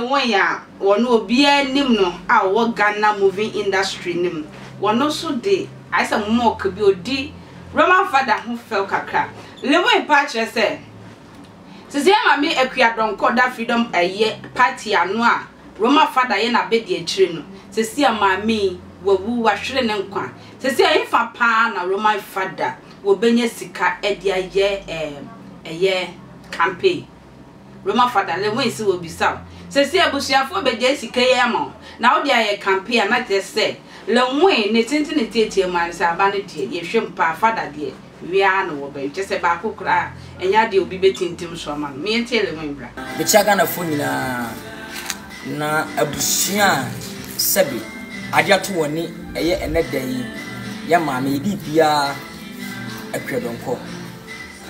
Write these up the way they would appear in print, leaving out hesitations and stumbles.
Lilwin ya wono obi anim no a wo Ghana movie industry nim wono so de I say mo ka bi odi Roman Fada ho fel kakra Lilwin pa kire se sisi ma me Akua Donkor da freedom eye party anu a Roman Fada ye na be de akire no sisi ma me wawu wahwere ne nkwa sisi ayifa pa na Roman Fada wo benye sika e de eye campaign Roman Fada Lilwin si wo bisa sisi abusuafo be je sika ye ama na wo de aye campaign na te se Lilwin ne tintini tietie man sa ba ne die ye hwempa Fada de wia no wo be se ba kokra enya de obi betintim so ma me ente Lilwin bra be chaga na fo na abusua sebi ade ato woni eye enedan ya ma me bibia Akua Donkor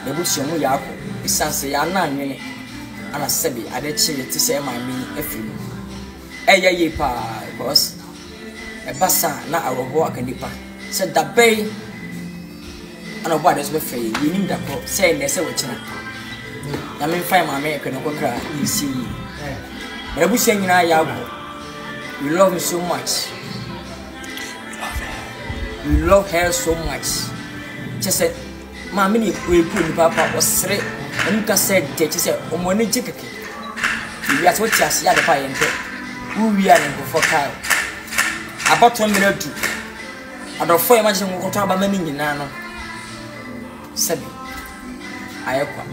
na busua mu ya ko isanse ya na anwene ana sebi ade chi ti se ma me afiri eye ye pa boss e basa na arobo akanipa se dabei ana bo ade so be fe yi nda ko se ne se wo china na me fa ma me Akua Donkor kra isi na busua nyina ya ko we love him so much. We love her so much. Just said, Mammy, we put papa was straight. And Nkansah said, just said, Omoni Jikaki. We are what just the pie and who we are for Kyle. About 1 minute too. I don't for imagine what about many in Nano. Sabi, I aqua.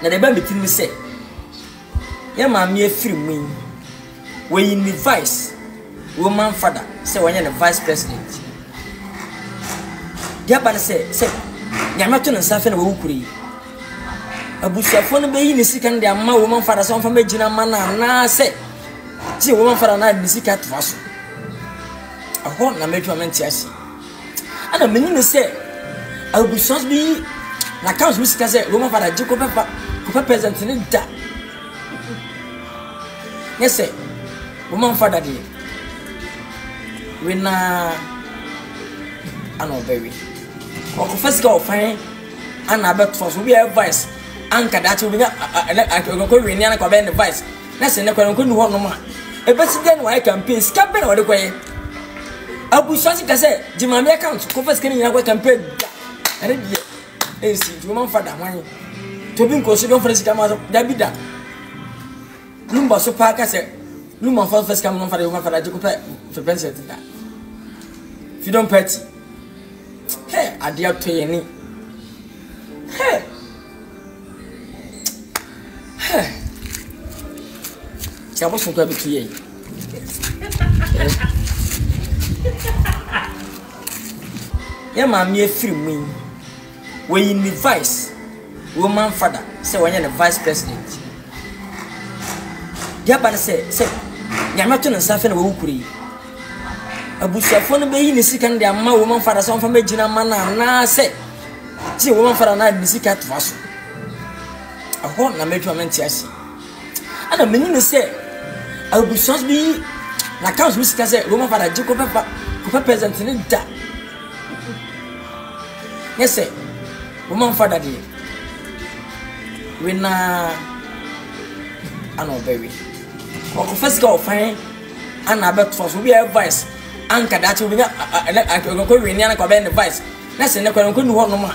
Now the baby between me say, yeah, mammy, a free me. We in the vice, woman Fada, say when you're the vice president. Yabana say, Yamaton and Safin of Ukuri. Abushafon be in the second day, my woman Fada, some from Regina Mana, na say, see woman for a night, the sick at Vasso. A horn, I made you a mentiasi. And a minute say, I will be so be. Na comes Mr. Say, woman Fada, Jacob present in that. Yes, say. Woman Fada de we na ano baby o first go fine and about for we advice anka that we na ko we ni na ko be advice na se na ko nu ho no ma e president wa campaign scapen o de ko abu so si ka se di mama account ko first kan ni na ko campaign ere die e si Woman Fada wan to bi ko so don first ka ma da bi da number so pa ka se Luma first come on for the woman for the president. If you don't petty, hey, I dare to any. Hey, hey, I wasn't going to be yeah, mammy, a free me. We in the vice, Woman Fada, say when you're the vice president. Yabana say, Yamaton and Safin of Ukuri. Abushafon be in the second day, my woman Fada, some from Regina Mana, na say, see woman for a night, the sick at Vasso. A horn, I made you a mentiasi. And a minute say, I will be so be. Na comes Mr. Say, woman Fada, Jacob present in that. Yes, say, woman Fada de we na ano baby. O first go fine and about for we advice anka that we na ko we ni na ko be advice na se na ko nu ho no ma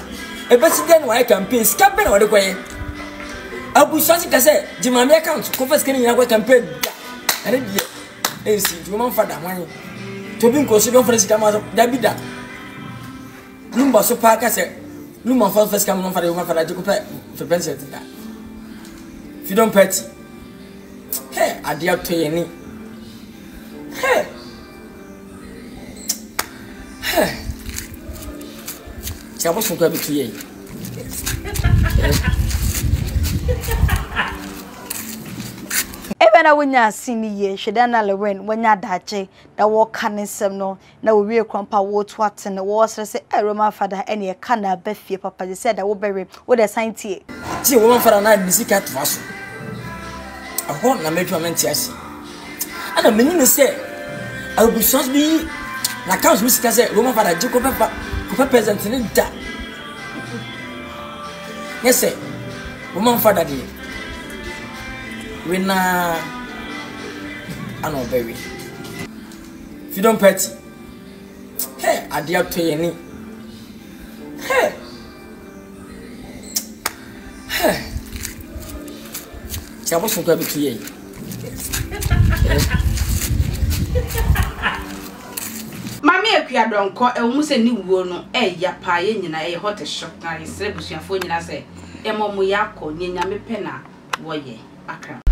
e president wa campaign scapen o de ko ye abu so si ka se di mama account ko first kan ni na ko campaign ere die e si Woman Fada wan to bi ko so don first ka ma da bi da number so pa ka se number first ka Woman Fada de ko pe president da if you don't petty. Hey, I dare to any. Hey, hey, I wasn't going to be Even I win ya senior, she done Lilwin when ya dache, the war canning some no, now we crumpa what what's in the walls. Say, I Roman Fada any a canna beff your papa. They said I will bury with a sign tea. See, woman for a night, the sick at Vasso. A horn, I made you a mentiasi. And a minute say, I will be so be. Na comes Mr. Say, Woman Fada, Jacob present in that. Yes, say, Woman Fada de we na and no berry. If you don't petty, hey, I dare to any. Hey, hey, I was going to ye. Mami Akua Donkor e wo se ni wuo no e ya pa ye nyina e hot shop na ye srebusuafo nyina se e momo yakọ nyenya mepe na wo ye akra